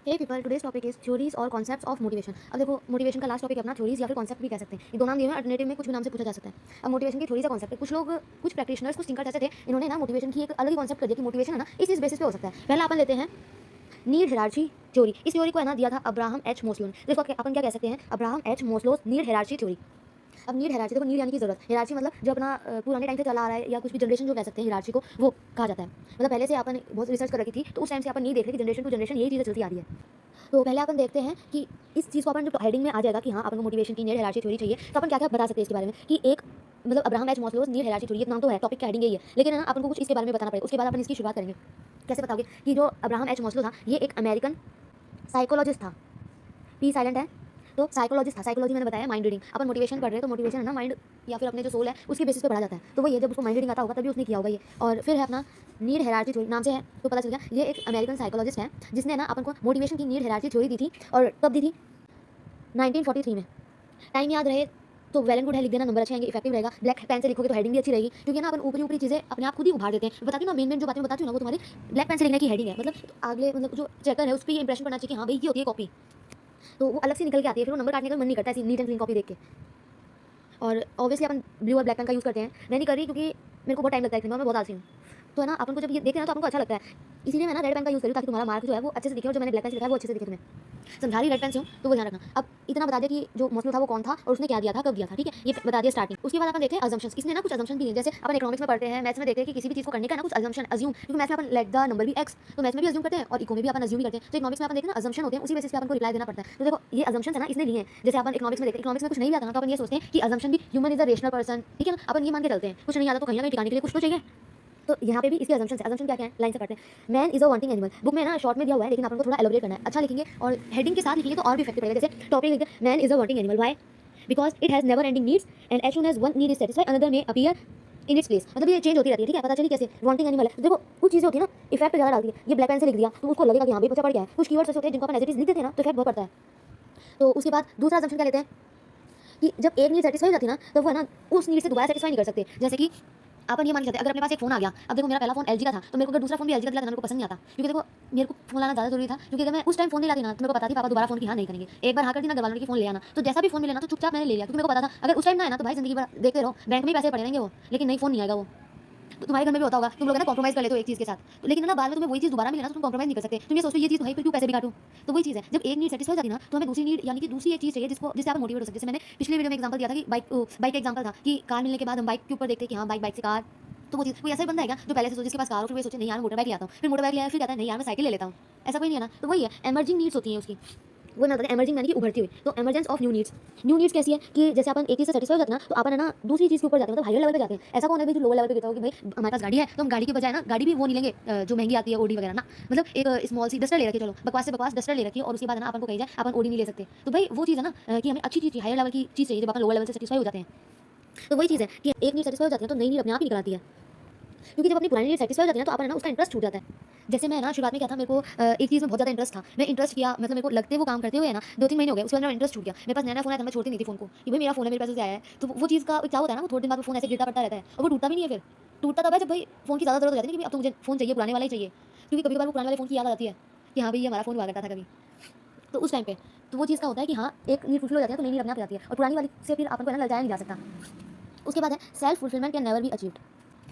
Hey people, today's topic is theories और concepts of motivation. अब देखो, मोटिवेशन का लास्ट टॉपिक अपना थ्योरीज या फिर कॉन्सेप्ट भी कह सकते हैं। ये दो नाम दिए हैं, अल्टरनेटिव में कुछ भी नाम से पूछा जा सकता है। अब मोटिवेशन की थ्योरीज या कॉन्सेप्ट कुछ लोग, कुछ प्रैक्टिशनर्स, कुछ थिंकर्स ऐसे थे, इन्होंने ना मोटिवेशन की एक अलग ही कॉन्सेप्ट कर दिया कि मोटिवेशन है ना इस बेसिस पे हो सकता है। पहला अपन लेते हैं नीड हायरार्ची थ्योरी। इस थ्योरी को है ना दिया था अब्राहम एच मोस्लो ने। देखो अपन क्या कह सकते हैं, Abraham H मोस्लोस need hierarchy theory. अब नीड हायरार्ची, देखो नीड यानी कि जरूरत, हायरार्ची मतलब जो अपना पुराने टाइम से चला आ रहा है या कुछ भी जनरेशन जो कह सकते हैं हायरार्ची को, वो कहा जाता है। मतलब पहले से अपन बहुत रिसर्च कर रखी थी, तो उस टाइम से अपन नहीं देख रहे कि जनरेशन टू जनरेशन यही चीज़ें चलती आ रही है। तो पहले अपन देखते हैं कि इस चीज़ को अपन जो हेडिंग में आ जाएगा कि हाँ अपन को मोटिवेशन की नीड हायरार्ची थ्योरी चाहिए, तो अपन क्या क्या बता सकते हैं इसके बारे में कि एक मतलब Abraham H Maslow's need hierarchy theory, नाम तो है, टॉपिक की हेडिंग यही है, लेकिन है ना अपन को कुछ इसके बारे में बताना पड़ेगा। उसके बाद अपन इसकी शुरुआत करेंगे। कैसे बताओगे कि जो अब्राहम एच मास्लो था, ये एक अमेरिकन साइकोलॉजिस्ट था। पी साइलेंट है, तो साइकोलॉजिस्ट था। साइकोलॉजी मैंने बताया माइंड रीडिंग। अपन मोटिवेशन पढ़ रहे हैं तो मोटिवेशन है ना माइंड या फिर अपने जो सोल है उसके बेसिस पे पढ़ा जाता है। तो वही है, जब उसको माइंड रीडिंग आता होगा तभी उसने किया होगा ये। और फिर है अपना नीड हायरार्ची थ्योरी, नाम से है तो पता चल गया ये एक अमेरिकन साइकोलॉजिस्ट है जिसने ना अपन को मोटिवेशन की नीड हायरार्ची थ्योरी दी थी। और कब दी थी? 1943 में। टाइम याद रहे तो वेल एंड गुड है, लिख देना, नंबर अच्छे आएंगे, इफेक्टिव रहेगा। ब्लैक पेन से लिखोगे तो हेडिंग भी अच्छी रहेगी, क्योंकि ना अपन ऊपरी ऊपरी चीज़ें अपने आप खुद ही उभार देते हैं। बताती हूँ ना, मेन जो बातें मैं बताती हूँ ना वो तुम्हारी ब्लैक पेन से लिखने की हेडिंग है। मतलब तो अगले मतलब जो चेकर है उस पर ये इंप्रेशन पड़ना चाहिए कि हाँ भाई ये होती है कॉपी, तो वो अलग से निकल के आती है। फिर वो नंबर काटने का मन नहीं करता ऐसी नीट एंड क्लीन कॉपी देख के। और ऑब्वियसली अपन ब्लू और ब्लैक पेन का यूज़ करते हैं। मैं नहीं कर रही क्योंकि मेरे को बहुत टाइम लगता है, मैं बहुत आलसी हूँ। तो है ना, अपन को जब ये देखते हैं ना तो अपन को अच्छा लगता है, इसीलिए मैं ना रेड पेन का यूज़ करूँ ताकि तुम्हारा मार्क जो है वो अच्छे से दिखे, और जो मैंने ब्लैक पेन से लिखा है वो अच्छे से दिखे तुम्हें। समझा रही रेड पेन से हूँ तो वो ध्यान रखना। अब इतना बता दिया कि जो मॉस्लो था वो कौन था और उसने क्या दिया था, कब दिया था, ठीक है, ये बता दिया स्टार्टिंग। उसके बाद अपन देखते हैं अजम्पशंस। इसने ना कुछ अजम्पशन दिए, जैसे अपन इकोनॉमिक्स में पढ़ते हैं, मैथ्स में देखते हैं कि किसी भी चीज़ को करने का ना कुछ अजम्पशन अज्यूम, क्योंकि मैथ्स में अपन लेट द नंबर भी एक्स, तो मैथ्स में भी अज्यूम करते हैं और इको में भी अपन अज्यूम ही करते हैं। तो इकोनॉमिक्स में अपन देखते हैं ना अजम्पशन होते हैं, उसी बेसिस पे अपन को रिप्लाई देना पड़ता है। तो देखो ये अजम्पशन है ना इसने लिए हैं। जैसे अपन इकोनॉमिक्स में देखते हैं, इकोनॉमिक्स में कुछ नहीं भी आता ना तो अपन ये सोचते हैं कि अजम्पशन भी human is a rational person, ठीक है ना, अपन ये मान के चलते हैं। कुछ नहीं आता तो कहीं ना कहीं टिकाने के लिए कुछ तो चाहिए। तो यहाँ पे भी इसके अजम्पशन है। अजम्पशन क्या क्या है, लाइन से पढ़ते हैं। Man is a wanting animal. Book में ना शॉर्ट में दिया हुआ है, लेकिन अपन को थोड़ा एलोबरेट करना है। अच्छा लिखेंगे और हेडिंग के साथ लिखेंगे तो और भी इफेक्टिव रहेगा। जैसे टॉपिक लिखते हैं man is a wanting animal, why? Because it has never ending needs and as soon as one need is satisfied another may appear in its place. मतलब ये चेंज होती रहती है, ठीक है। पता चली कैसे वांटिंग एनिमल है। तो देखो कुछ चीज़ें होती है ना इफेक्ट ज़्यादा डालती है। ये ब्लैक पेन से लिख दिया तो उसको लगेगा कि हाँ भाई बच्चा पढ़ गया है। कुछ कीवर्ड्स ऐसे होते हैं जिनको अपन एज इट इज लिख देते हैं ना तो इफेक्ट बहुत पड़ता है। तो उसके बाद दूसरा अजम्पशन क्या लेते हैं कि जब एक नीड सेटिस्फाई हो जाती है ना तो वो है ना उस नीड से दोबारा सेटिस्फाई नहीं कर सकते। जैसे कि अपन ये मान के चलते हैं, अगर अपने पास एक फोन आ गया, अब देखो मेरा पहला फोन एलजी का था, तो मेरे को अगर दूसरा फोन भी एलजी का दिलाता मेरे को पसंद नहीं आता, क्योंकि देखो मेरे को फोन लाना ज़्यादा जरूरी था। क्योंकि अगर मैं उस टाइम फोन नहीं लाती ना तो मेरे को पता थी पापा दोबारा फोन की हाँ नहीं करेंगे। एक बार हाँ कर दी ना घर वालों ने कि फोन ले आना, तो जैसा भी फोन मिले ना तो चुपचाप मैंने ले लिया, क्योंकि मेरे को पता था अगर उस टाइम ना है ना तो भाई जिंदगी भर देखते रहो, बैंक में ही पैसे पड़े रहेंगे वो, लेकिन नहीं फोन नहीं आएगा वो। तो तुम्हारे घर में भी होता होगा, तुम लोग ना कॉम्प्रोमाइज कर लेते हो एक चीज़ के साथ, तो लेकिन ना बाद में तुम्हें वही चीज़ दोबारा मिले ना तो तुम कॉम्प्रोमाइज नहीं कर सकते। तुम ये सोचते हो ये चीज़ तो है, फिर क्यों पैसे भी काटूं। तो वही चीज़ है, जब एक नीड सेटिस्फाई हो जाती है ना तो हमें दूसरी नीड यानी कि दूसरी एक चीज़ चाहिए जिसको जिससे आप मोटिवेट हो सकते हैं। जैसे मैंने पिछले वीडियो में एग्जांपल दिया था कि बाइक का एग्जांपल था कि कार मिलने के बाद हम बाइक के ऊपर देखते हैं कि हाँ बाइक से कार, तो वो चीज़ कोई ऐसा ही बंदा है क्या जो पहले से सोचे जिसके पास कार हो, फिर वो सोचे नहीं यार मोटर बाइक ले आता हूँ, फिर मोटर बाइक ले आया, फिर कहता है नहीं यार मैं साइकिल ले लेता हूँ। ऐसा कोई नहीं है ना। तो वही है, एमर्जिंग नीड्स होती हैं उसकी, वो मैं बताते एमर्जिंग यानी कि उभरती हुई। तो emergence of new needs. New needs कैसी है कि जैसे अपन एक चीज़ से सेटिस्फाई हो जाते हैं ना तो अपन है ना दूसरी चीज़ के ऊपर जाते हैं, मतलब हायर लेवल पे जाते हैं। ऐसा कौन है भाई जो लोअर लेवल पे कहता हो कि भाई हमारे पास गाड़ी है तो हम गाड़ी के बजाय ना गाड़ी भी वो नहीं लेंगे जो महंगी आती है ओडी वगैरह ना, मतलब एक स्मॉल सी डस्टर ले रखी है, चलो बकवास से बकवास डस्टर ले रखी है और उसके बाद ना अपन को कही जाए अपन ओडी नहीं ले सकते। तो भाई वो चीज़ है ना कि हमें अच्छी चीज़ हायर लेवल की चीज़ चाहिए जब अपन लोअर लेवल से सेटिस्फाई हो जाते हैं। तो वही चीज़ है कि एक नीड सेटिस्फाई हो जाती है तो नई नीड अपने आप ही निकल आती है, क्योंकि जब अपनी पुरानी नीड सेटिस्फाई हो जाती है ना तो अपन ना उसका इंटरेस्ट छूट जाता है। जैसे मैं ना शुरुआत में क्या था, मेरे को एक चीज़ में बहुत ज़्यादा इंटरेस्ट था, मैं इंटरेस्ट किया, मतलब मेरे को लगते वो काम करते हुए है ना 2-3 महीने हो गए, उसके बाद मेरा इंटरेस्ट छूट गया। मेरे पास नया फ़ोन आया था, मैं छोड़ती नहीं थी फ़ोन को कि भाई मेरा फ़ोन है, मेरे पास से आया है। तो वो चीज़ का क्या होता है ना, वो थोड़े दिन बाद वो फ़ोन ऐसे गिरता पड़ता रहता है और वो टूटता भी नहीं है। फिर टूटता तब है जब भाई फ़ोन की ज़्यादा ज़रूरत हो जाती है कि अब तो मुझे फ़ोन चाहिए, पुराने वाला ही चाहिए, क्योंकि कभी कभार वो पुराने वाले फ़ोन की याद आती है कि हाँ भाई ये हमारा फ़ोन हुआ करता था कभी। तो उस टाइम पे तो वो चीज़ का होता है कि हाँ एक नीड फुलफिल हो जाती है तो नई नीड अपने आप आ जाती है, और पुरानी वाली से फिर अपन को है ना लजाया नहीं जा सकता। उसके बाद है self fulfilment can never be achieved,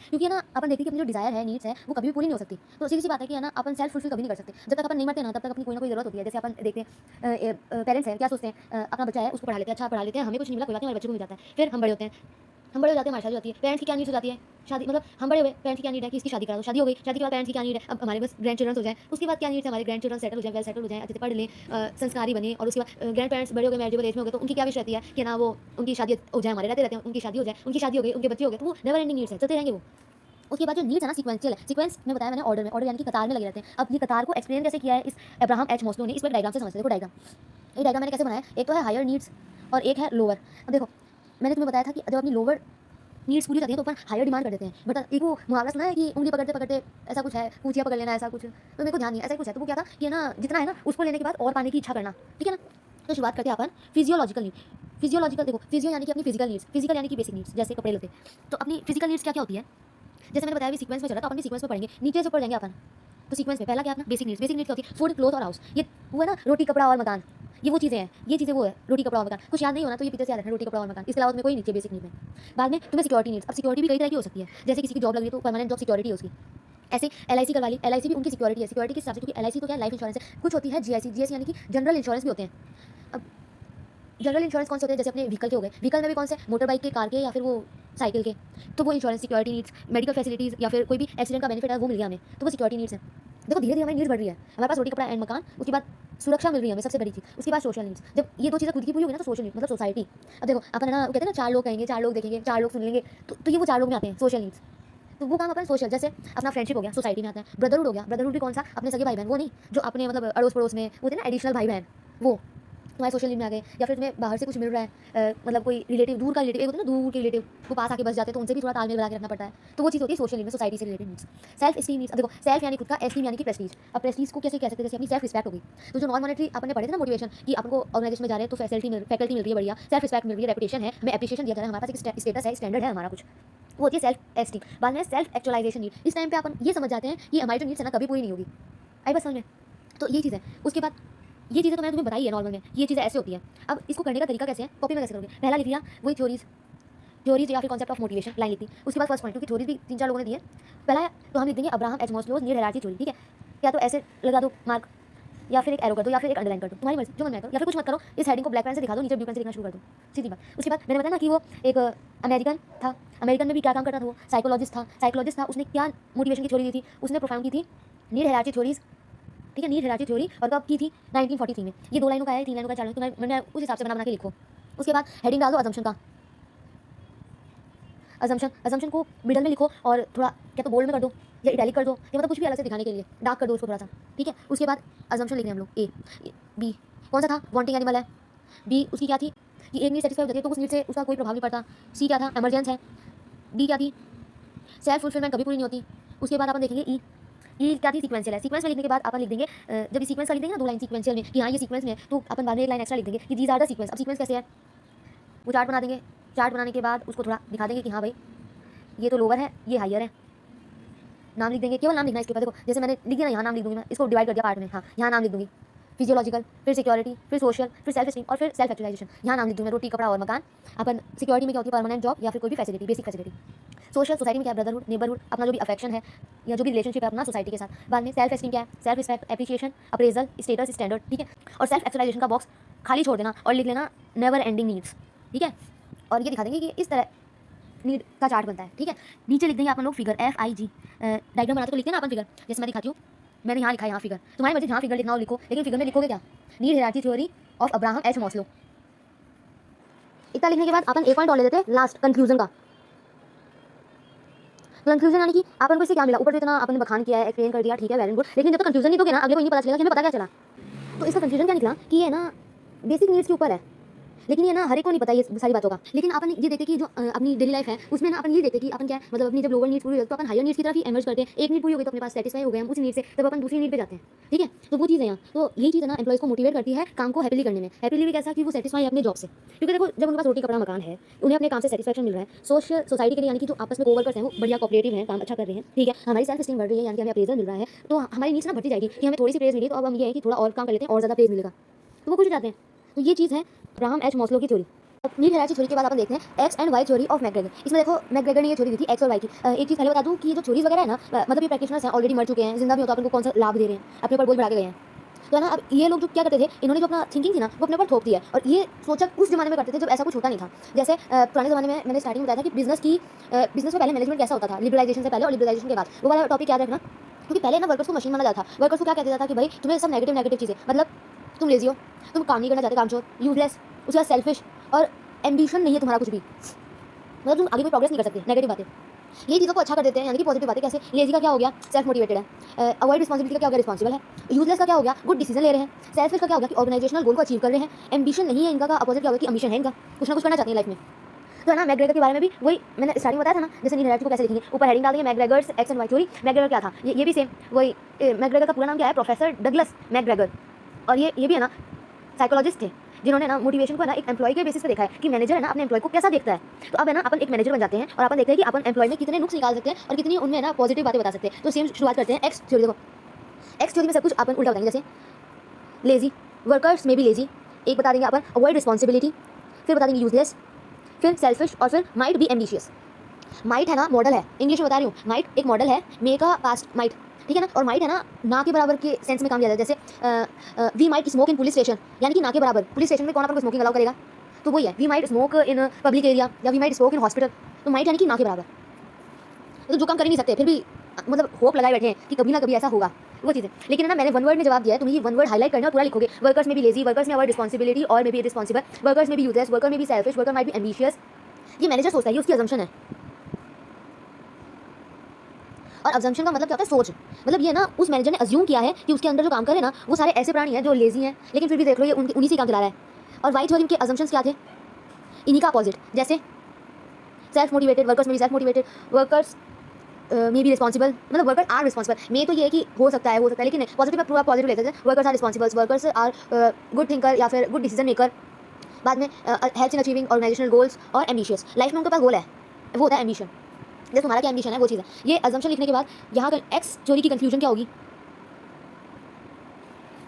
क्योंकि है ना अपन देखते हैं कि अपनी जो डिजायर है, नीड्स है, वो कभी भी पूरी नहीं हो सकती। तो सीधी सी बात है कि है ना अपन सेल्फ फुलफिल कभी नहीं कर सकते। जब तक अपन नहीं मरते ना तब तक अपनी कोई ना कोई जरूरत होती है। जैसे अपन देखते हैं पेरेंट्स हैं क्या सोचते हैं, अपना बच्चा है उसको पढ़ा लेते हैं, अच्छा पढ़ा लेते हैं, हमें कुछ नहीं मिला कोई बात नहीं, हमारे बच्चे को मिल जाता है। फिर हम बड़े होते हैं, हम बड़े हो जाते हैं, हमारी शादी होती है। पेरेंट्स की क्या नीड्स हो जाती है, शादी, मतलब हम बड़े हुए, पेरेंट्स की क्या नीड है कि इसकी शादी करा दो, शादी हो गई, शादी के बाद पेरेंट्स की क्या नीड है, अब हमारे बस ग्रैंड चिल्ड्रन हो जाए। उसके बाद क्या नीड्स है, हमारे ग्रैंड चिल्ड्रन सेटल हो जाए, वेल सेटल हो जाए, अच्छे से पढ़ लें, संस्कारी बने, और उसके बाद ग्रैंड पेरेंट्स बड़े हो गए, मैरिजेबल एज में हो गए, तो उनकी क्या विश रहती है कि ना वो उनकी शादी हो जाए, हमारे रहते रहते हैं उनकी शादी हो जाए, उनकी शादी हो गई, उनके बच्चे हो गए, तो वो नेवर एंडिंग नीड्स है, चलते रहेंगे वो। उसके बाद जो नीड्स है ना सीक्वेंशियल है, सीक्वेंस में बताया मैंने ऑर्डर में, ऑर्डर यानी कि कतार में लगे रहते हैं। अब ये कतार को एक्सप्लेन कैसे किया है इस अब्राहम एच मॉस्लो ने, इस पर डायग्राम से समझते हैं। देखो डायग्राम, ये डायग्राम मैंने कैसे बनाया, एक तो है हायर नीड्स और एक है लोअर। अब देखो मैंने तुम्हें बताया था कि जब अपनी लोअर नीड्स पूरी करती हैं तो अपन हायर डिमांड कर देते हैं। बट एक वो मुहावरा सुना है कि उंगली पकड़ते पकड़ते ऐसा कुछ है, पूछिया पकड़ लेना, ऐसा कुछ, तो मेरे को ध्यान नहीं है, ऐसा ही कुछ है। तो वो क्या था कि ना जितना है ना उसको लेने के बाद और पाने की इच्छा करना, ठीक है ना। तो शुरुआत करते हैं अपन फिजियोलॉजिकल नीड। फिजियोलॉजिकल देखो, फिजियो यानी कि अपनी फिजिकल नीड्स, फिजिकल यानी कि बेसिक नीड्स, जैसे कपड़े लते। तो अपनी फिजिकल नीड्स क्या क्या होती है, जैसे मैंने बताया भी सीक्वेंस में चला, तो अपन भी सीक्वेंस में पढ़ेंगे, नीचे से ऊपर जाएंगे अपन। तो सीक्वेंस में पहला क्या अपना बेसिक नीड्स क्या होती है? फूड, क्लोथ और हाउस। ये वो है ना, रोटी कपड़ा और मकान, ये वो चीज़ें हैं, ये चीज़ें वो है, रोटी कपड़ा और मकान। कुछ याद नहीं होना तो ये पीछे से याद रखना, रोटी कपड़ा और मकान। इसके अलावा तुम्हें कोई नहीं चाहिए बेसिक नीड में। बाद में तुम्हें सिक्योरिटी नीड्स। अब सिक्योरिटी भी कई तरह की हो सकती है, जैसे किसी की जॉब लग रही है तो परमानेंट जॉब सिक्योरिटी है उसकी। ऐसे एलआईसी करवा ली, एलआईसी भी उनकी सिक्योरिटी है। सिक्योरिटी किस हिसाब से? क्योंकि एलआईसी तो क्या है, लाइफ इंश्योरेंस है। कुछ होती है जीआईसी, जीएस यानी कि जनरल इंश्योरेंस भी होते हैं। अब जनरल इंश्योरेंस कौन से होते हैं? जैसे अपने व्हीकल के हो गए, व्हीकल में भी कौन से, मोटर बाइक के, कार के, या फिर वो साइकिल के। तो वो insurance, security needs, medical facilities या फिर कोई भी एक्सीडेंट का बेनिफिट है वो मिल गया हमें, तो वो सिक्योरिटी नीड्स है। देखो धीरे धीरे हमारी नीड्स बढ़ रही है, हमारे पास रोटी कपड़ा एंड मकान, उसके बाद सुरक्षा मिल रही है हमें, सबसे बड़ी चीज़। उसके बाद सोशल नीड्स। जब ये दो चीज़ें खुद की पूरी होगी ना तो सोशल नीड्स मतलब सोसाइटी। अब देखो अपन है ना, कहते हैं ना, 4 लोग कहेंगे, 4 लोग देखेंगे, 4 लोग सुन लेंगे, तो ये वो 4 लोग में आते हैं सोशल नीड्स। तो वो काम अपन सोशल, जैसे अपना फ्रेंडशिप हो गया, सोसाइटी में आता है। ब्रदरहुड हो गया, ब्रदरहुड भी कौन सा? अपने सगे भाई बहन, वो नहीं जो अपने मतलब अड़ोस पड़ोस में होते हैं ना, एडिशनल भाई बहन, वो तुम्हारे सोशल नीड में आ गए। या फिर तुम्हें बाहर से कुछ मिल रहा है, मतलब कोई रिलेटिव, दूर का रिलेटिव, एक होता है ना दूर के रिलेटिव, वो पास आके बस जाते हैं तो उनसे भी थोड़ा तालमेल बना के रखना पड़ता है, तो वो चीज़ होती है सोशल नीड में, सोसाइटी से related needs. Self esteem needs. अब देखो सेल्फ यानी खुद का, एस्टीम यानी कि प्रेस्टीज। अब प्रेस्टीज को कैसे कह सकते हैं? जैसे अपनी सेल्फ रिस्पेक्ट होगी। तो जो नॉन मॉनेटरी अपन ने पढ़े थे ना मोटिवेशन, कि अपन को ऑर्गेनाइजेशन में जा रहे हैं तो फैकल्टी मिल रही है बढ़िया, सेल्फ रिस्पेक्ट मिल रही है, रेपुटेशन है, हमें एप्रिशिएशन दिया जा रहा है, हमारे पास एक स्टेटस है, स्टैंडर्ड है हमारा कुछ, वो होती है सेल्फ एस्टीम। बाद में सेल्फ एक्चुअलाइजेशन नीड। इस टाइम पे अपन ये समझ जाते हैं कि हमारी जो नीड्स है ना कभी पूरी नहीं होगी। आई बस समझ में? तो ये चीज़ है। उसके बाद ये चीज़ें तो मैंने तुम्हें बताई है नॉर्मल में, ये चीज़ें ऐसे होती है। अब इसको करने का तरीका कैसे है? कॉपी में कैसे करोगे? पहला लिख लिया वही थ्योरीज या फिर कॉन्सेप्ट ऑफ मोटिवेशन, लाइन लिखती। उसके बाद फर्स्ट पॉइंट, क्योंकि थ्योरीज भी 3-4 लोगों ने दिए। पहला तो हम लिख देंगे Abraham H Maslow's need hierarchy theory, ठीक है? या तो ऐसे लगा दो मार्क, या फिर एक एरो कर दो, या फिर एक अंडरलाइन कर दो, तुम्हारी मर्जी, जो मन में करो, या फिर कुछ मत करो, इस हेडिंग को ब्लैक पेन से दिखा दो, नीचे ब्लू पेन से लिखना शुरू कर दो, सीधी बात। उसके बाद मैंने बताया ना कि वो एक अमेरिकन था, अमेरिकन में भी क्या काम करता था वो? साइकोलॉजिस्ट था। उसने क्या मोटिवेशन की थ्योरी दी थी? उसने प्रोफाउंड की थी नीड हायरार्की थ्योरीज, ठीक है? नीड हायरार्की थ्योरी, और कब की थी? 1943 में। ये 2 लाइनों का है, 3 लाइनों का, 4 लाइनों का, मैंने उस हिसाब से बना के लिखो। उसके बाद हेडिंग डाल दो अजम्पशन का, अजम्पशन को मिडल में लिखो और थोड़ा क्या तो बोल्ड में कर दो या इटैलिक कर दो, या मतलब कुछ भी अलग से दिखाने के लिए डार्क कर दो उसको थोड़ा सा, ठीक है? उसके बाद अजम्पशन लिख रहे हैं हम लोग। ए बी कौन सा था? वांटिंग एनिमल है। बी उसकी क्या थी कि एक नीड सेटिस्फाई हो जाती है तो उस नीड से उसका कोई प्रभाव नहीं पड़ता। सी क्या था? एमरजेंस है। डी क्या थी? सेल्फ फुलफिलमेंट कभी पूरी नहीं होती। उसके बाद अपन देखेंगे ई क्या थी? सीक्वेंशियल है। सीक्वेंस में लिखने के बाद अपन लिख देंगे, जब ये सीक्वेंस का लिख देंगे ना 2 लाइन सीक्वेंशियल में कि हाँ ये सीक्वेंस में है, तो अपन बाद में 1 लाइन एक्स्ट्रा लिख देंगे कि दीज आर द सीक्वेंस। अब सीक्वेंस कैसे है? वो चार्ट बना देंगे, चार्ट बनाने के बाद उसको थोड़ा दिखा देंगे कि हाँ भाई ये तो लोअर है, ये हायर है। नाम लिख देंगे, केवल नाम लिखना है इसके ऊपर। देखो जैसे मैंने लिख दिया ना, यहाँ नाम लिख दूंगी मैं, इसको डिवाइड कर दिया पार्ट में, हाँ यहाँ नाम लिख दूंगी, फिजियोलॉजिकल, फिर सिक्योरिटी, फिर सोशल, फिर सेल्फ एस्टीम और फिर सेल्फ एक्चुअलाइजेशन। यहाँ नाम लिख दूंगी रोटी कपड़ा और मकान। अपन सिक्योरिटी में क्या होती है? परमानेंट जॉब या फिर कोई भी facility, basic facility. Social, society में क्या? ब्रदरहुड, नेबरहुड, अपना जो भी अफेक्शन है या जो भी रिलेशनशिप है अपना सोसाइटी के साथ। बाद में सेल्फ एस्टीम क्या है? Self respect, appreciation, appraisal, status, standard, ठीक है? और सेल्फ एक्चुअलाइजेशन का बॉक्स खाली छोड़ देना और लिख लेना नेवर एंडिंग नीड्स, ठीक है? और ये दिखा देंगे कि इस तरह नीड का चार्ट बनता है, ठीक है? नीचे लिख देंगे अपन लोग फिगर FIG, डायग्राम बनाते तो लिखते हैं ना अपन फिगर, जैसे मैं दिखाती हूँ, मैंने यहाँ लिखा है यहाँ फिगर, तुम्हारी मर्जी जहाँ फिगर लिखना हो लिखो, लेकिन फिगर में लिखोगे क्या? Need hierarchy theory of Abraham H Maslow. इतना लिखने के बाद अपन एक पॉइंट और ले देते हैं लास्ट, कंक्लूजन का। कंक्लूजन यानी कि अपन को इससे क्या मिला? ऊपर जो इतना अपन ने बखान किया है, एक्सप्लेन कर दिया, ठीक है, वेरी गुड, लेकिन जब तक कंक्लूजन नहीं दोगे ना अगले को नहीं पता चलेगा कि हमें पता क्या चला। तो इसका कंक्लूजन क्या निकला कि ये ना बेसिक नीड्स के ऊपर है, लेकिन ये ना हर एक को नहीं पता ये सारी बातों का। लेकिन अपन ये देखते कि जो अपनी डेली लाइफ है उसमें ना अपन ये देखते कि अपन क्या है, मतलब अपनी जब लोअर नीड्स पूरी होती है तो अपन हायर नीड्स की तरफ ही एमर्ज करते हैं। एक नीड पूरी हो गई तो अपने पास सेटिस्फाई हो गए हम उस नीड से, तब अपन दूसरी नीड पे जाते हैं, ठीक है? तो वो चीज़ है यहाँ। तो यही चीज़ है ना एम्प्लॉइज को मोटिवेट करती है काम को हैप्पीली करने में। हैप्पीली भी कैसा कि वो सेटिस्फाई है अपने जॉब से, क्योंकि देखो जब उनके पास रोटी कपड़ा मकान है, उन्हें अपने काम से सेटिस्फैक्शन मिल रहा है। सोसाइटी के लिए यानी कि जो आपस में कोवर्कर्स हैं वो बढ़िया कोऑपरेटिव हैं, काम अच्छा कर रहे हैं, ठीक है? हमारी सेल्फ एस्टीम बढ़ रही है, यानी कि हमें अप्रेजल मिल रहा है, तो हमारी नीड्स ना बढ़ती जाएगी कि हमें थोड़ी सी प्रेज मिली तो अब हम ये है कि थोड़ा और काम कर लेते हैं और ज़्यादा प्रेज मिलेगा, तो वो खुश हो जाते हैं। तो ये चीज़ है अब्राहम एच मास्लो की थ्योरी। नीड हायरार्की थ्योरी के बाद अपन देखते हैं X and Y theory of McGregor. इसमें देखो मैकग्रेगर ने ये थ्योरी दी थी एक्स और वाई की। एक चीज़ पहले बता दूं कि ये जो थ्योरीज वगैरह है ना, मतलब ये प्रैक्टिशनर्स हैं, ऑलरेडी मर चुके हैं, जिंदा भी होता अपन को कौन सा लाभ दे रहे हैं, अपने ऊपर बोझ बढ़ा के गए हैं। तो है ना, अब ये लोग जो क्या करते थे, इन्होंने जो अपना थिंकिंग थी ना वो अपने ऊपर थोप दी है, और ये सोचा उस जमाने में करते थे जब ऐसा कुछ होता नहीं था। जैसे पुराने ज़माने में मैंने स्टार्टिंग में बताया था कि बिजनेस में पहले मैनेजमेंट कैसा होता था, लिबरलाइजेशन से पहले और लिबरलाइजेशन के बाद। वो वाला टॉपिक याद रखना, क्योंकि पहले ना वर्कर्स को मशीन माना जाता था। वर्कर्स को क्या कहता था कि भाई तुम्हें सब नेगेटिव चीज़ें, मतलब तुम लेजी हो, तुम काम नहीं करना चाहते, कामचोर, यूजलेस, उसके बाद सेल्फिश और एम्बिशन नहीं है तुम्हारा कुछ भी, मतलब तुम आगे कोई प्रोग्रेस नहीं कर सकते, नेगेटिव बातें। ये चीज़ों को अच्छा कर देते हैं, यानी कि पॉजिटिव बातें। कैसे? लेजी का क्या हो गया? सेल्फ मोटिवेटेड है। अवॉइड रिस्पॉन्सिबिलिटी का क्या हो गया? रिस्पॉन्सिबल है। यूजलेस का क्या हो गया? गुड डिसीजन ले रहे हैं। सेल्फिश का क्या हो गया? कि ऑर्गेनाइजेशनल गोल को अचीव कर रहे हैं। एम्बिशन नहीं है इनका, का अपोजिट क्या होगा? कि अम्बिशन है इनका, कुछ ना कुछ करना चाहते हैं लाइफ में। तो है ना, मैकग्रेगर के बारे में भी वही मैंने स्टार्टिंग में बताया था ना, जैसे नीड हायरार्की को कैसे लिखेंगे, ऊपर हेडिंग डाल देंगे McGregor's X and Y theory. McGregor क्या था, ये भी सेम वही। मैकग्रेगर का पूरा नाम क्या है? Professor Douglas McGregor. और ये भी है ना साइकोलॉजिस्ट थे, जिन्होंने ना मोटिवेशन को ना एक एम्प्लॉय के बेसिस पे देखा है कि मैनेजर है ना अपने एम्प्लॉय को कैसा देखता है। तो अब है ना अपन एक मैनेजर बन जाते हैं और अपन देखते हैं कि अपन एम्प्लॉय में कितने नुक्स निकाल सकते हैं और कितनी उनमें ना पॉजिटिव बातें बता सकते हैं। तो सेम शुरुआत करते हैं एक्स थ्योरी। देखो एक्स थ्योरी में सब कुछ अपन उल्टा बताएंगे, जैसे लेजी, वर्कर्स में भी लेजी, एक बता देंगे अपन अवॉइड रिस्पॉन्सिबिलिटी, फिर बता देंगे यूजलेस, फिर सेल्फिश, और फिर माइट बी एम्बिशियस। माइट है ना मॉडल है, इंग्लिश में बता रही हूँ, माइट एक मॉडल है, मे का पास्ट माइट, ठीक है ना। और माइट है ना के बराबर के सेंस में काम किया जाता है, जैसे we might smoke in police station, यानी कि ना के बराबर। पुलिस स्टेशन में कौन अपन को स्मोकिंग अलाउ करेगा, तो वही है we might smoke in public area, या we might smoke in hospital. तो माइट यानी कि ना के बराबर, तो जो काम कर ही नहीं सकते फिर भी मतलब होप लगाए बैठे हैं कि कभी ना कभी ऐसा होगा, वो चीज़ है। लेकिन ना मैंने वन वर्ड में जवाब दिया है, तुम्हें ये वन वर्ड हाईलाइट करना और पूरा लिखोगे। वर्कर्स में भी लेजी, वर्कर्स में अवॉइड रिस्पॉन्सिबिलिटी और में भी रिस्पॉन्सिबल, वर्कर्स में भी यूजलेस, वर्कर में भी सेल्फिश, वर्कर माइट भी एम्बिशियस। ये मैनेजर सोचता है, ये उसकी अजम्पशन है। और अजम्पशन का मतलब क्या होता है, सोच। मतलब ये ना उस मैनेजर ने अज्यूम किया है कि उसके अंदर जो काम करे ना वो सारे ऐसे प्राणी हैं जो लेजी हैं, लेकिन फिर भी देख लो ये उन्हीं से काम चला रहा है। और वाई थ्योरी के अजम्पशंस क्या थे, इन्हीं का अपोजिट, जैसे सेल्फ मोटिवेटेड, वर्कर्स में भी self motivated, workers may be responsible, मतलब वर्कर आर रिस्पॉन्सिबल। मे तो ये है कि हो सकता है, लेकिन पॉजिटिव में पूरा पॉजिटिव लेते हैं। Workers are responsible, workers are good thinker या फिर गुड डिसीजन मेकर। बाद में help in achieving organisational goals और एम्बिशियस, लाइफ में उनके पास गोल है, वो होता है एम्बिशन। जैसे तुम्हारा क्या एम्बिशन है वो चीज़ है। ये अजम्पशन लिखने के बाद यहाँ एक्स थ्योरी की कंक्लूजन क्या होगी,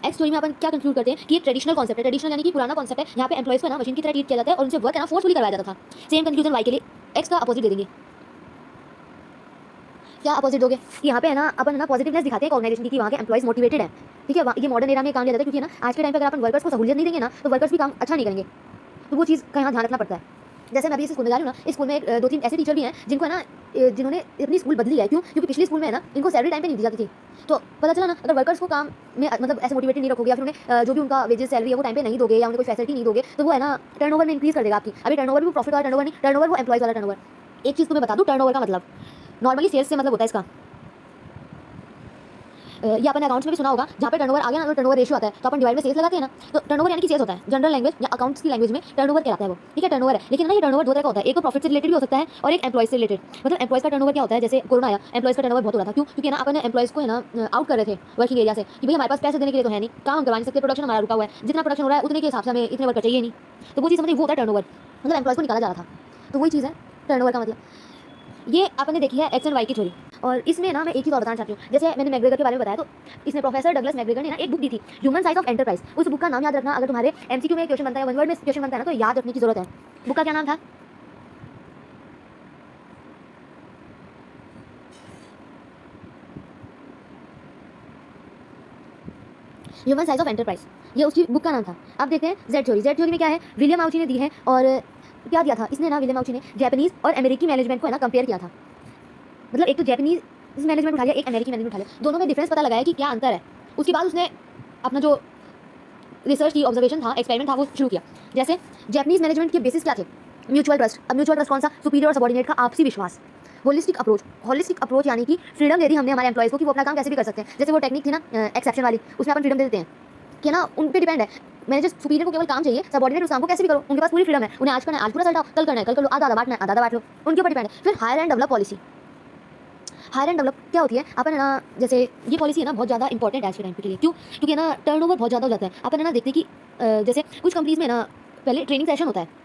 एक्स थ्योरी में अपन क्या कंक्लूड करते हैं कि एक ट्रेडिशनल कॉन्सेप्ट है, ट्रेडिशनल यानी कि पुराना कॉन्सेप्ट है। यहाँ पे एम्प्लॉइज को ना मशीन की तरह ट्रीट किया जाता है और उनसे वर्क है ना फोर्सफुली करवाया जाता था। सेम कंक्लूजन वाई के लिए, एक्स का अपोजिट दे देंगे। क्या अपोजिट दोगे, यहाँ पे है ना अपन ना पॉजिटिवनेस दिखाते हैं ऑर्गेनाइजेशन की कि वहाँ के एम्प्लॉइज मोटिवेटेड है, ठीक है। ये मॉडर्न एरा में काम लिया जाता है, क्योंकि ना आज के टाइम पे अगर अपन वर्कर्स को सहूलियत नहीं देंगे ना तो वर्कर्स भी काम अच्छा नहीं करेंगे। तो वो चीज़ का यहाँ ध्यान रखना पड़ता है। जैसे मैं अभी इस स्कूल में जा रही हूँ ना, इस स्कूल में 2-3 ऐसे टीचर भी हैं जिनको है ना जिन्होंने अपनी स्कूल बदली है। क्यों, क्योंकि पिछली स्कूल में है ना इनको सैलरी टाइम पे नहीं दी जाती थी। तो पता चला ना अगर वर्कर्स को काम में मतलब ऐसे मोटिवेटेड नहीं रखोगे या फिर उन्हें जो भी उनका वेजेस सैलरी है वो टाइम पे नहीं दोगे या उन्हें कोई फैसिलिटी नहीं दोगे तो वो है ना टर्नओवर में इंक्रीज कर देगा आपकी। अभी टर्नओवर भी प्रॉफिट वाला टर्नओवर नहीं, टर्नओवर वो एम्प्लॉइज वाला टर्नओवर। एक चीज़ तुम्हें बता दूँ, टर्नओवर का मतलब नॉर्मली सेल्स से मतलब होता है इसका, ये अपन अकाउंट्स में भी सुना होगा, जहाँ पे टर्नओवर आ गया ना तो टर्नओवर रेशियो आता है, तो अपन डिवाइड में सेल्स लगाते हैं ना, तो टर्नओवर यानी कि सेल्स होता है। जनरल लैंग्वेज या अकाउंट्स की लैंग्वेज में टर्नओवर कहलाता है वो, ठीक है, टर्नओवर है। लेकिन ना ये टर्नओवर दो तरह का होता है, एक तो प्रॉफिट से रिलेटेड भी हो सकता है और एक एम्प्लॉइज से रिलेटेड। मतलब एम्प्लॉइज का टर्नओवर क्या होता है, जैसे कोरोना आया, एम्प्लॉइज का टर्नओवर बहुत हो रहा था। क्यों, क्योंकि ना अपन एम्प्लॉइज को है ना आउट कर रहे थे वर्किंग एरिया से कि भाई हमारे पास पैसे देने के लिए तो है नहीं, काम हम करवा नहीं सकते, प्रोडक्शन हमारा रुका हुआ है, जितना प्रोडक्शन हो रहा है उतने के हिसाब से हमें इतने वर्कर चाहिए नहीं। तो वो चीज़ समझिए, वो होता है टर्नओवर, मतलब एम्प्लॉइज को निकाला जा रहा था। तो वही चीज़ है टर्नओवर का मतलब। ये आपने देखी है एक्स एंड वाई की थ्योरी। और इसमें ना मैं एक चीज़ और बताना चाहती हूँ, जैसे मैंने मैकग्रेगर के बारे में बताया, तो इसमें प्रोफेसर डगलस मैकग्रेगर ने ना एक बुक दी थी, ह्यूमन साइज ऑफ एंटरप्राइज। उस बुक का नाम याद रखना, अगर तुम्हारे एमसीक्यू में क्वेश्चन बनता है, वन वर्ड में क्वेश्चन बनता है ना, तो याद रखने की जरूरत है। बुक का क्या नाम था, ह्यूमन साइज ऑफ एंटरप्राइज, ये उसकी बुक का नाम था। अब देखते हैं जेड थ्योरी। जेड थ्योरी में क्या है, विलियम आउची ने दी है। और क्या दिया था इसने ना, विलियम आउची ने जापानीज और अमेरिकी मैनेजमेंट को है ना कंपेयर किया था। मतलब एक तो जापानीज मैनेजमेंट उठा लिया, एक अमेरिकी मैनेजमेंट उठा लिया, दोनों में डिफरेंस पता लगाया कि क्या अंतर है। उसके बाद उसने अपना जो रिसर्च की ऑब्जर्वेशन था, एक्सपेरिमेंट था, वो शुरू किया। जैसे जापानीज मैनेजमेंट के बेसिस क्या थे, म्यूचुअल ट्रस्ट। अब म्यूचुअल ट्रस्ट कौन सा, सुपीरियर और सबॉर्डिनेट का आपसी विश्वास। होलिस्टिक अप्रोच, होलिस्टिक अप्रोच यानी कि फ्रीडम दे दी हमने हमारे एम्प्लॉइज को कि वो अपना काम कैसे भी कर सकते हैं। जैसे वो टेक्निक थी ना एक्सेप्शन वाली, उसमें अपन फ्रीडम दे देते हैं कि ना उन पे डिपेंड है। मैनेजर सुपीरियर को केवल काम चाहिए, सबॉर्डिनेट उस काम को कैसे भी करो, उनके पास पूरी फ्रीडम है। उन्हें आज करना है आज पूरा सल्टाओ, कल करना है कल कर लो, आधा आधा बांटना है आधा आधा बांट लो, उनके ऊपर डिपेंड है। फिर hire and develop policy. Hire and develop क्या होती है, अपन है ना जैसे ये पॉलिसी है ना बहुत ज़्यादा इंपॉर्टेंट है आज के टाइम के लिए। क्यों, क्योंकि ना टर्नओवर बहुत ज़्यादा हो जाता है। अपन है ना देखते हैं कि जैसे कुछ कंपनीज में ना पहले ट्रेनिंग सेशन होता है।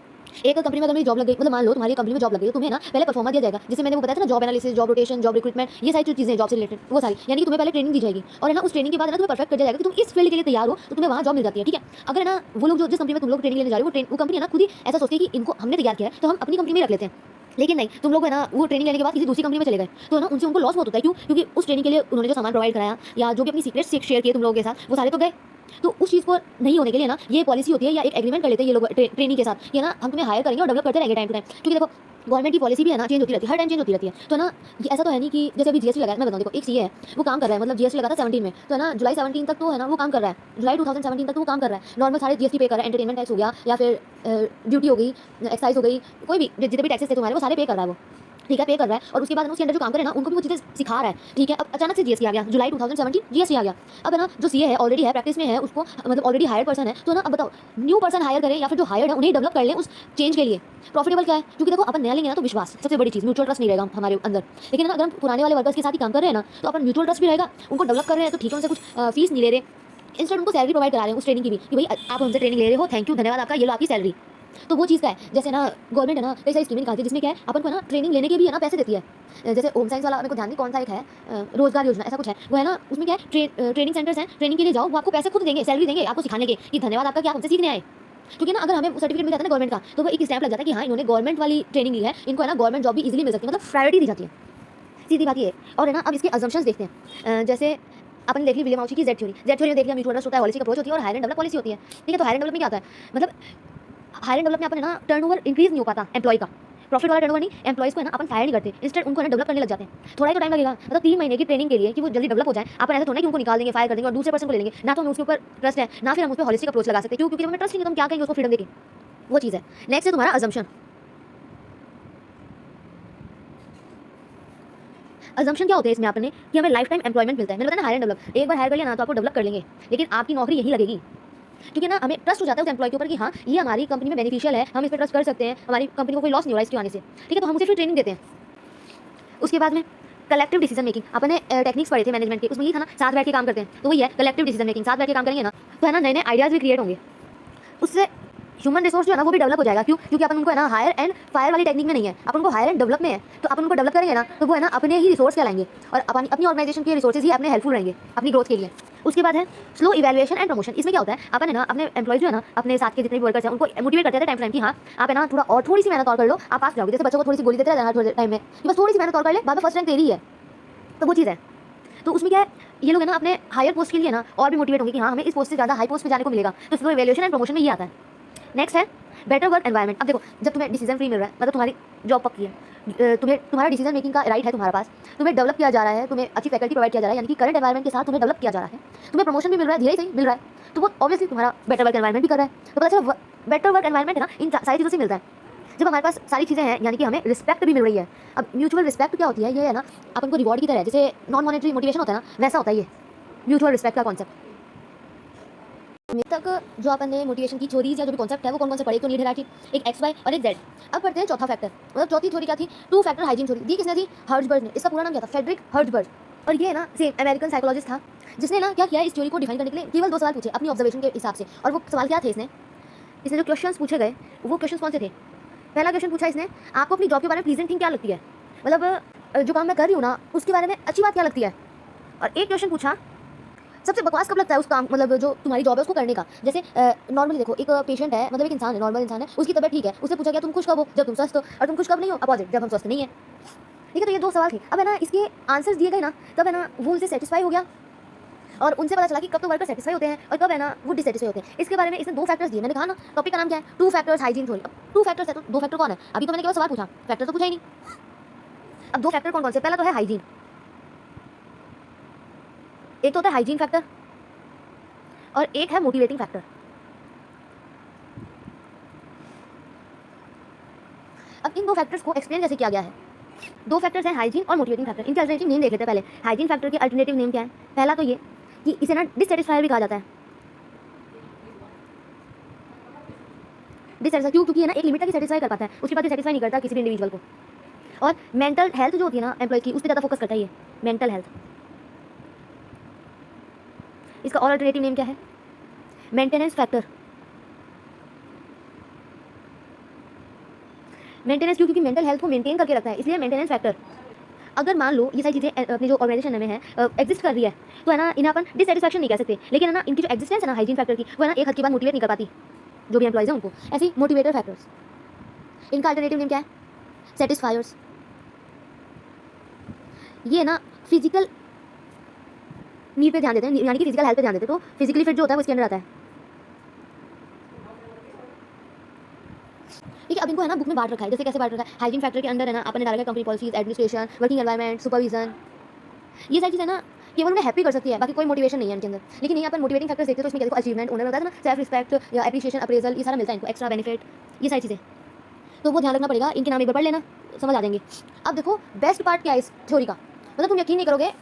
एक कंपनी में अगर मेरी जॉब लग गई, मतलब मान लो तुम्हारी कंपनी में जॉब लग गई, तो तुम्हें ना पहले परफॉर्मा दिया जाएगा, जैसे मैंने वो बताया था ना, job analysis, job rotation, job recruitment, ये सारी जो चीज़ें जॉब से रिलेटेड वो सारी, यानी कि तुम्हें पहले ट्रेनिंग दी जाएगी और है ना उस ट्रेनिंग के बाद है ना तुम्हें परफेक्ट कर दिया जाएगा कि तुम इस फील्ड के लिए तैयार हो, तो तुम्हें वहाँ जॉब मिल जाती है, ठीक है। अगर है ना वो लोग जो जिस कंपनी में तुम लोग ट्रेनिंग लेने जा रहे हो वो कंपनी है ना खुद ही ऐसा सोचती है कि इनको हमने तैयार किया है तो हम अपनी कंपनी में रख लेते हैं। लेकिन नहीं, तुम लोग है ना वो ट्रेनिंग लेने के बाद किसी दूसरी कंपनी में चले गए तो है ना उनसे उनको लॉस बहुत होता है। क्यों, क्योंकि उस ट्रेनिंग के लिए उन्होंने जो सामान प्रोवाइड कराया या जो भी अपनी सीक्रेट्स शेयर किए तुम लोगों के साथ वो सारे तो गए। तो उस चीज़ को नहीं होने के लिए ना ये पॉलिसी होती है या एक एग्रीमेंट कर लेते हैं ये लोग ट्रेनिंग के साथ कि ना हम तुम्हें हायर करेंगे और डेवलप करते रहेंगे टाइम टू टाइम। क्योंकि देखो गवर्नमेंट की पॉलिसी भी है ना चेंज होती रहती है, हर टाइम चेंज होती रहती है। तो ना ये ऐसा तो है नहीं कि जैसे अभी जीएसटी लगाया, मैं बताऊँ, देखो एक सीए है वो काम कर रहा है, मतलब जीएसटी लगा था 17 में, तो है ना जुलाई 17 तक तो है ना वो काम कर रहा है, जुलाई 2017 तक तो वो काम कर रहा है, नॉर्मल सारे जीएसटी पे कर रहा है, एंटरटेनमेंट टैक्स हो गया या फिर ड्यूटी हो गई, एक्साइज हो गई, कोई भी जितने भी टैक्सेस थे तुम्हारे वो सारे पे कर रहा है वो, ठीक है, पे कर रहा है। और उसके बाद उसके अंदर जो काम करे ना उनको भी वो चीज़ें सिखा रहा है, ठीक है। अब अचानक से जीएसटी आ गया, जुलाई 2017 जीएसटी आ गया। अब है ना जो सीए है ऑलरेडी है, प्रैक्टिस में है, उसको मतलब ऑलरेडी हायर्ड पर्सन है, तो ना अब बताओ न्यू पर्सन हायर करें या फिर जो हायर्ड है उन्हें डेवलप कर लें उस चेंज के लिए, प्रॉफिटेबल क्या है। क्योंकि देखो अपन नया लेंगे ना तो विश्वास सबसे बड़ी चीज़, म्यूचुअल ट्रस्ट नहीं रहेगा हमारे अंदर। लेकिन अगर हम पुराने वाले वर्कर्स के साथ ही काम कर रहे हैं ना तो अपन म्यूचुअल ट्रस्ट भी रहेगा, उनको डेवलप कर रहे हैं तो ठीक है, उनसे कुछ फीस नहीं ले रहे, इंस्टेंट उनको सैलरी प्रोवाइड करा रहे हैं उस ट्रेनिंग की भी कि भाई आप हमसे ट्रेनिंग ले रहे हो, थैंक यू, धन्यवाद आपका, ये लो आपकी सैलरी। तो वो चीज़ क्या है, जैसे ना गवर्नमेंट है ना कई सारी स्कीमें निकालती है जिसमें क्या है अपन को ना ट्रेनिंग लेने के भी है ना पैसे देती है। जैसे होम साइंस वाला मेरे को ध्यान नहीं कौन सा एक है, रोजगार योजना ऐसा कुछ है, वो है ना उसमें क्या है ट्रेनिंग सेंटर्स हैं, ट्रेनिंग के लिए जाओ, वो आपको पैसे खुद देंगे, सैलरी देंगे आपको सिखाने के कि धन्यवाद आपका कि आप हमसे सीखने आए। क्योंकि ना अगर हमें सर्टिफिकेट मिल जाता है ना गवर्नमेंट का, तो वो एक स्टैम्प लग जाता है कि हाँ इन्होंने गवर्नमेंट वाली ट्रेनिंग ली है, इनको है ना गवर्नमेंट जॉब भी इजीली मिल सकती है, मतलब प्रायोरिटी दी जाती है, सीधी बात ये है। और है ना अब इसके अजम्पशंस देखते हैं। जैसे अपन देख ली विलियम हाउसी की जेड थ्योरी में देख लिया म्यूचुअल ट्रस्ट होता है, हॉलिस्टिक अप्रोच होती है और हायर एंड डेवलप पॉलिसी होती है। ठीक है, तो हायर एंड डेवलप में क्या होता है, मतलब हायर एंड डेवलप में अपन है ना टर्नओवर इंक्रीज नहीं हो पाता एम्प्लॉय का, प्रॉफिट वाला टर्नओवर नहीं, एम्प्लॉयज को है ना अपन फायर नहीं करते, इंस्टेंट उनको है ना डेवलप करने लग जाते हैं। थोड़ा ही तो टाइम लगेगा, मतलब 3 महीने की ट्रेनिंग के लिए कि वो जल्दी डेवलप हो जाए। अपन ऐसा थोड़ा कि उनको निकाल देंगे, फायर कर देंगे और दूसरे पर्सन को ले लेंगे, ना तो हमें उसके ऊपर ट्रस्ट है, ना फिर हम उस पर हॉलिस्टिक अप्रोच लगा सकते हैं। क्यों? क्योंकि हमें ट्रस्ट नहीं है तो हम क्या करेंगे उसको फ्रीडम देके, वो चीज़ है। नेक्स्ट है तुम्हारा अजम्पशन। अजम्पशन क्या होते हैं इसमें आपने कि हमें लाइफ टाइम एम्प्लॉयमेंट मिलता है। मैंने बताया ना हायर एंड डेवलप, एक बार हायर कर लिया ना तो आपको डेवलप कर लेंगे, लेकिन आपकी नौकरी यहीं लगेगी। क्योंकि ना हमें ट्रस्ट हो जाता है उस एम्प्लॉय के ऊपर कि हाँ ये हमारी कंपनी में बेनिफिशियल है, हम इस पर ट्रस्ट कर सकते हैं, हमारी कंपनी को कोई लॉस नहीं हो रहा है इसके आने से। ठीक है, तो हम उसे फिर ट्रेनिंग देते हैं। उसके बाद में कलेक्टिव डिसीजन मेकिंग, अपने टेक्निक्स पढ़े थे मैनेजमेंट के, उसमें ये था ना साथ बैठ के काम करते हैं, तो वही है कलेक्टिव डिसीजन मेकिंग। साथ बैठ के काम करेंगे ना तो है ना नए नए आइडियाज़ भी क्रिएट होंगे, उससे ह्यूमन रिसोर्स जो है ना वो भी डेवलप हो जाएगा। क्यों? क्योंकि अपन उनको है ना हायर एंड फायर वाली टेक्निक में नहीं है, अपन उनको हायर एंड डेवलप में है, तो अपन उनको डेवलप करेंगे ना तो वो है ना अपने ही रिसोर्स कहलाएंगे और अपनी ऑर्गेनाइजेशन के रिसोर्सेज ही अपने हेल्पफुल रहेंगे अपनी ग्रोथ के लिए। उसके बाद है स्लो इवैल्यूएशन एंड प्रमोशन। इसमें क्या होता है, अपन है ना अपने एम्प्लॉयज जो है ना अपने साथ के जितने भी वर्कर्स हैं उनको मोटिवेट करते हैं टाइम टाइम कि हाँ आप है ना थोड़ा और थोड़ी सी मेहनत और कर लो, आप पास जाओगे। जैसे बच्चों को थोड़ी सी गोली देते रहते हैं थोड़े टाइम में कि बस थोड़ी सी मेहनत और कर ले, बाद में फर्स्ट रैंक तेरी है, तो वो चीज़ है। तो उसमें क्या है, ये लोग है ना अपने हायर पोस्ट के लिए ना और भी मोटिवेट होंगे कि हाँ हमें इस पोस्ट से ज़्यादा हाई पोस्ट पे जाने को मिलेगा। तो स्लो इवैल्यूएशन एंड प्रमोशन में ये आता है। नेक्स्ट है बेटर वर्क एनवायरनमेंट। अब देखो जब तुम्हें डिसीजन फ्री मिल रहा है, मतलब तुम्हारी जॉब पक्की है, तुम्हें तुम्हारा डिसीजन मेकिंग का राइट है तुम्हारे पास, तुम्हें डेवलप किया जा रहा है, तुम्हें अच्छी फैकल्टी प्रोवाइड किया जा रहा है, यानी कि करंट एनवायरनमेंट के साथ तुम्हें डेवलप किया जा रहा है, तुम्हें प्रमोशन भी मिल रहा है, धीरे ही सही मिल रहा है, तो वो ऑब्वियसली तुम्हारा बेटर वर्क एनवायरनमेंट भी कर रहा है। तो पता चला बेटर वर्क एनवायरनमेंट है ना इन सारी चीज़ों से मिलता है जब हमारे पास सारी चीज़ें हैं, यानी कि हमें रिस्पेक्ट भी मिल रही है। अब म्यूचुअल रिस्पेक्ट क्या होती है, ये है ना अपन को रिवॉर्ड की तरह है, जैसे नॉन मॉनेटरी मोटिवेशन होता है ना वैसा होता है ये म्यूचुअल रिस्पेक्ट का कॉन्सेप्ट। अभी तक जो अपन ने मोटिवेशन की थ्योरीज या जो भी कॉन्सेप्ट है वो कौन कौन से पढ़े, तो नीड हायरार्की, एक एक्स वाई और एक जेड। अब पढ़ते हैं चौथा फैक्टर, मतलब चौथी थ्योरी क्या थी, 2 फैक्टर हाइजीन थ्योरी। दी किसने थी? हर्ट्जबर्ग ने। इसका पूरा नाम क्या था? फ्रेडरिक हर्ट्जबर्ग। और ये ना सेम अमेरिकन साइकोलॉजिस्ट था जिसने ना क्या किया, इस थ्योरी को डिफाइन करने के लिए केवल 2 सवाल पूछे अपनी ऑब्जर्वेशन के हिसाब से। और वो सवाल क्या थे, इसने जो क्वेश्चन पूछे गए वो क्वेश्चन कौन से थे? पहला क्वेश्चन पूछा इसने, आपको अपनी जॉब के बारे में प्लीजेंट थिंग क्या लगती है, मतलब जो काम मैं कर रही हूँ ना उसके बारे में अच्छी बात क्या लगती है। और एक क्वेश्चन पूछा, सबसे बकवास कब लगता है उस काम, मतलब जो तुम्हारी जॉब है उसको करने का। जैसे नॉर्मली देखो एक पेशेंट है, मतलब एक इंसान है, नॉर्मल इंसान है, उसकी तबियत ठीक है, उससे पूछा गया तुम खुश कब हो, जब तुम स्वस्थ हो, और तुम खुश कब नहीं हो, अपोजिट, जब हम स्वस्थ नहीं है। ठीक है, तो ये 2 सवाल थे। अब है ना इसके आंसर्स दिए गए ना, तब है ना वो उनसे सेटिस्फाई हो गया और उनसे पता चला कि कब तो वर्कर सेटिस्फाई होते हैं और कब है ना वो डिससेटिस्फाई होते हैं। इसके बारे में इसने 2 फैक्टर्स दिए। मैंने कहा ना टॉपिक का नाम क्या है, 2 फैक्टर्स हाइजीन थ्योरी। अब 2 फैक्टर्स है तो 2 फैक्टर कौन है, अभी तो मैंने केवल सवाल पूछा, फैक्टर तो पूछा ही नहीं। अब 2 फैक्टर कौन कौन से, पहला तो है हाइजीन, एक तो होता है हाइजीन फैक्टर और एक है मोटिवेटिंग फैक्टर। अब इन 2 फैक्टर्स को एक्सप्लेन कैसे किया गया है, 2 फैक्टर्स हैं हाइजीन और मोटिवेटिंग फैक्टर। इनके अल्टरनेटिव नेम देख लेते हैं पहले। हाइजीन फैक्टर के अल्टरनेटिव नेम क्या है? पहला तो ये कि इसे ना डिससेटिस्फायर भी कहा जाता है। डिससेटिस्फाई क्यों? क्योंकि है ना एक लिमिट तक ही सेटिस्फाई कर पाता है, उसके बाद ये सेटिस्फाई नहीं करता किसी भी इंडिविजुअल को। और मेंटल हेल्थ जो होती है ना एम्प्लॉय की, उस पर ज़्यादा फोकस करता है ये मेंटल हेल्थ। इसका और अल्टरनेटिव नेम क्या है? Maintenance factor. मेंटेनेंस क्यों? क्योंकि मेंटल हेल्थ को मेंटेन करके रखता है, इसलिए मेंटेनेंस फैक्टर। अगर मान लो ये सारी चीज़ें अपनी जो ऑर्गेनाइजेशन में है एग्जिस्ट कर रही है, तो है ना इन्हें अपन डिससेटिस्फैक्शन नहीं कह सकते, लेकिन है ना इनकी जो एग्जिस्टेंस है ना हाइजीन फैक्टर की, वो है ना एक हद के बाद मोटिवेट नहीं कर पाती जो भी एम्प्लॉइज हैं उनको। ऐसे ही मोटिवेटर फैक्टर्स, इनका अल्टरनेटिव नेम क्या है? सेटिस्फायर्स। ये ना फिजिकल नीड पे ध्यान देते हैं, यानी कि फिजिकल हेल्थ पे ध्यान देते हैं, तो फिजिकली फिट जो होता है वो इसके अंदर आता है। ठीक है, अब इनको है ना बुक में बांट रखा है। जैसे कैसे बांट रखा है, हाइजीन फैक्टर के अंदर है ना अपन ने डाला है company policies, administration, working environment, supervision. ये सारी चीज़ है ना केवल उन्हें हैप्पी कर सकती है, बाकी कोई मोटिवेशन नहीं है इनके अंदर। लेकिन नहीं अपन मोटिवेटिंग फैक्टर्स देखते हैं तो इसमें क्या देखो, अचीवमेंट, ओनर होता है ना, सेल्फ रिस्पेक्ट या एप्रिशिएशन, अप्रेजल, ये सारा मिलता है इनको, एक्स्ट्रा बेनिफिट, ये सारी चीज़ें। तो वो ध्यान रखना पड़ेगा, इनके नाम एक बार पढ़ लेना, समझ आ जाएंगे। अब देखो बेस्ट पार्ट क्या है इस थ्योरी का, मतलब तुम यकीन नहीं करोगे,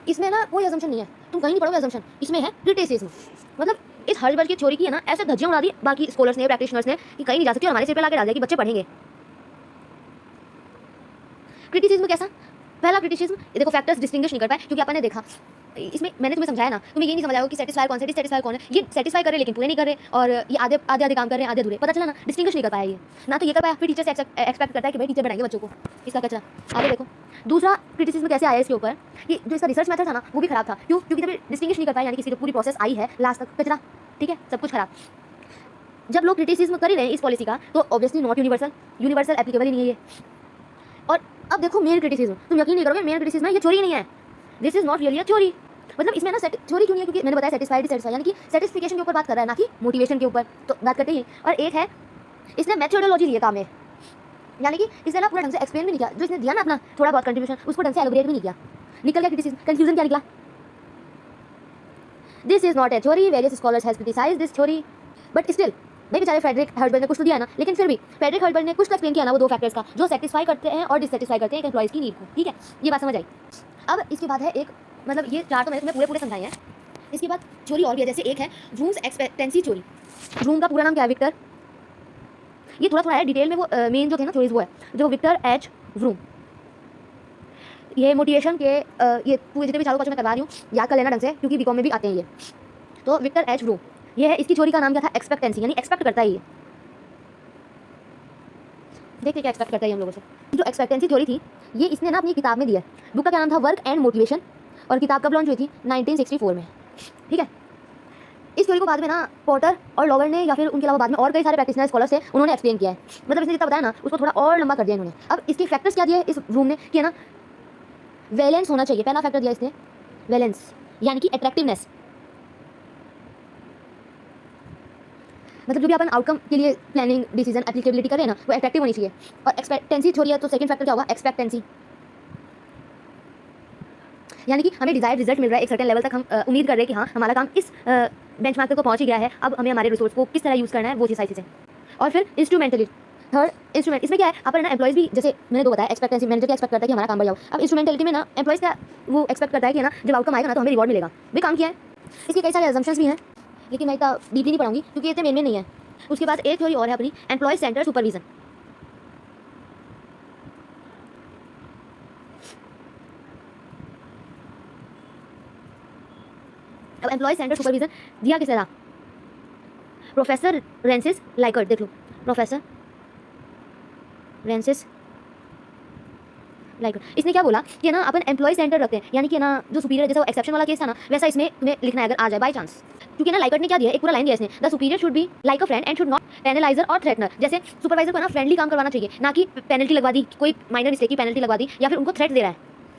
इसमें ना कोई असम्पशन नहीं है, तुम कहीं नहीं पढ़ोगे असम्पशन, इसमें है क्रिटिसिज्म। मतलब इस हर्ट्जबर्ग की थ्योरी की है ना ऐसे धज्जियां उड़ा दी बाकी स्कॉलर्स ने, प्रैक्टिशनर्स ने, कि कहीं नहीं जा सकती, और हमारे सिर पे लाके डाल दिया कि बच्चे पढ़ेंगे। क्रिटिसिज्म कैसा? पहला क्रिटिसिज्म, ये देखो फैक्टर्स डिस्टिंग्विश नहीं कर पाए, क्योंकि अपन ने देखा इसमें मैंने तुम्हें समझाया ना, तुम्हें ये नहीं समझ आया कि सेटिस्फायर कौन है, डिससेटिस्फायर कौन है। ये सेटिस्फाई कर रहे लेकिन पूरे नहीं कर रहे, और ये आधे आधे आधे काम कर रहे हैं, आधे अधूरे। पता चला ना, डिस्टिंग्विश नहीं कर पाया ये, ना तो ये कर पाया, फिर टीचर से एक्सपेक्ट करता है कि भाई टीचर बढ़ाएंगे बच्चों को, इसका कचरा। आगे देखो दूसरा क्रिटिसिज्म कैसे आया इसके ऊपर, कि जो इसका रिसर्च मेथड था ना वो भी खराब था। क्यों? क्योंकि जब डिस्टिंग्विश नहीं कर पाया, यानी कि इसकी जो पूरी प्रोसेस आई है लास्ट तक कचरा, ठीक है, सब कुछ खराब। जब लोग क्रिटिसिज्म कर ही रहे हैं इस पॉलिसी का, तो ऑब्वियसली नॉट यूनिवर्सल एप्लीकेबल ही नहीं है ये। और अब देखो मेन क्रिटिसिज्म, तुम यकीन नहीं करोगे, मेन क्रिटिसिज्म है ये थ्योरी नहीं है, this is not really a theory. मतलब इसमें ना थ्योरी क्यों नहीं है, क्योंकि मैंने बताया सेटिस्फाइड डिससेटिस्फाइड, यानी कि सेटिस्फिकेशन के ऊपर बात कर रहा है, ना कि मोटिवेशन के ऊपर, तो बात करते ही। और एक है इसने मेथोडोलॉजी लिया काम में, यानी कि इसने ना पूरा ढंग से एक्सप्लेन भी नहीं किया, जो इसने दिया ना अपना थोड़ा बहुत कंट्रीब्यूशन, उसको ढंग से एलोबरेट भी नहीं किया। निकल गया क्रिटिसिज्म, कंक्लूजन क्या निकला, this is not a theory, various scholars has criticised this theory, but still भाई बेचारे फ्रेडरिक हर्टबर्ग ने कुछ तो दिया ना, लेकिन फिर भी फ्रेडरिक हर्टबर्ग ने कुछ तो एक्सप्लेन किया ना वो दो फैक्टर्स का, जो सेटिस्फाई करते हैं और डिससेटिस्फाई करते हैं एक एम्प्लॉइज की नीड को, ठीक है, ये बात समझ आई। अब इसके बाद है एक, मतलब ये चार तो मैंने तुम्हें पूरे समझाए हैं। इसके बाद थ्योरी और भी है, जैसे एक है रूम्स एक्सपेक्टेंसी थ्योरी। रूम का पूरा नाम क्या है? विक्टर, ये थोड़ा थोड़ा है डिटेल में, वो मेन जो थे ना थ्योरीज वो है जो विक्टर एच व्रूम। ये मोटिवेशन के ये पूरे जितने भी चारों पाँचों मैं करवा रही हूँ, याद कर लेना ढंग से, क्योंकि बीकॉम में भी आते हैं ये। तो विक्टर एच व्रूम, ये है, इसकी थ्योरी का नाम क्या था? एक्सपेक्टेंसी, यानी एक्सपेक्ट करता है ये। देखते क्या एक्सपेक्ट करता है हम लोगों से। जो एक्सपेक्टेंसी थ्योरी थी ये इसने ना अपनी किताब में दिया है। बुक का क्या नाम था? वर्क एंड मोटिवेशन, और किताब कब लॉन्च हुई थी? 1964 में, ठीक है। इस थ्योरी को बाद में ना पॉटर और लॉगर ने, या फिर उनके अलावा बाद में और कई सारे प्रैक्टिशनर स्कॉलर्स थे, उन्होंने एक्सप्लेन किया है। मतलब इसने जितना बताया ना उसको थोड़ा और लंबा कर दिया इन्होंने। अब इसके फैक्टर्स क्या दिए इस रूम ने, कि है ना वैलेंस होना चाहिए, पहला फैक्टर दिया इसने वैलेंस, यानी कि अट्रैक्टिवनेस। मतलब जो भी अपन आउटकम के लिए प्लानिंग डिसीजन एप्लीकेबिलिटी करें ना, वो अट्रैक्टिव होनी चाहिए। और एक्सपेक्टेंसी थ्योरी है, तो सेकंड फैक्टर क्या होगा? एक्सपेक्टेंसी, यानी कि हमें डिजायर्ड रिजल्ट मिल रहा है एक सर्टेन लेवल तक, हम उम्मीद कर रहे हैं कि हाँ हमारा काम इस बेंचमार्क तक तो पहुंच ही गया है, अब हमें हमारे रिसोर्स को किस तरह यूज़ करना है वो सारी चीज़ें। और फिर इंस्ट्रूमेंटली, थर्ड इंस्ट्रूमेंट, इसमें क्या है? अपन ना एम्प्लॉइज भी, जैसे मैंने दो बताया, एक्सपेक्टेंसी, मैनेजर क्या एक्सपेक्ट करता है कि हमारा काम बढ़िया हो। अब इंस्ट्रूमेंटलिटी में ना एम्प्लॉइज का वो एक्सपेक्ट करता है कि ना जब आउटकम आएगा ना तो हमें रिवॉर्ड मिलेगा, भी काम किया है। इसके कई सारे अजम्पशंस भी हैं, लेकिन मैं इतना डीपली नहीं पढ़ाऊंगी क्योंकि इतने मेन में नहीं है। उसके बाद एक थ्योरी और है अपनी, एम्प्लॉय सेंटर सुपरविजन। अब एम्प्लॉय सेंटर सुपरविजन दिया किसने था? प्रोफेसर रेंसिस लाइकर्ट, देख लो, प्रोफेसर रेंसिस लाइकर्ट। इसने क्या बोला कि ना अपन एम्प्लॉय सेंटर रखते हैं, यानी कि ना जो सुपीरियर, जैसा एक्सेप्शन वाला केस था ना, वैसा इसमें तुम्हें लिखना है अगर आ जाए बाई चांस। क्योंकि ना लाइकर्ट ने क्या दिया, एक पूरा लाइन दिया इसने, the superior should be like a friend and should not penaliser और थ्रेटनर। जैसे सुपरवाइजर को ना फ्रेंडली काम करवाना चाहिए, ना कि पेनल्टी लगवा दी, कोई माइनर मिस्टेक की पेनल्टी लगवा दी, या फिर उनको थ्रेट दे रहा है,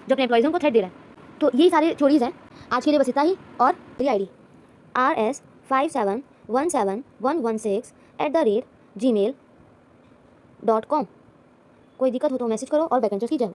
जो अपने एम्प्लॉइज उनको थ्रेट दे रहा है। तो यही सारे थ्योरीज हैं। आज के लिए बस इतना ही। और मेरी ID RS57171116@gmail.com। कोई दिक्कत हो तो मैसेज करो, और बैक बेंचर्स की जय हो।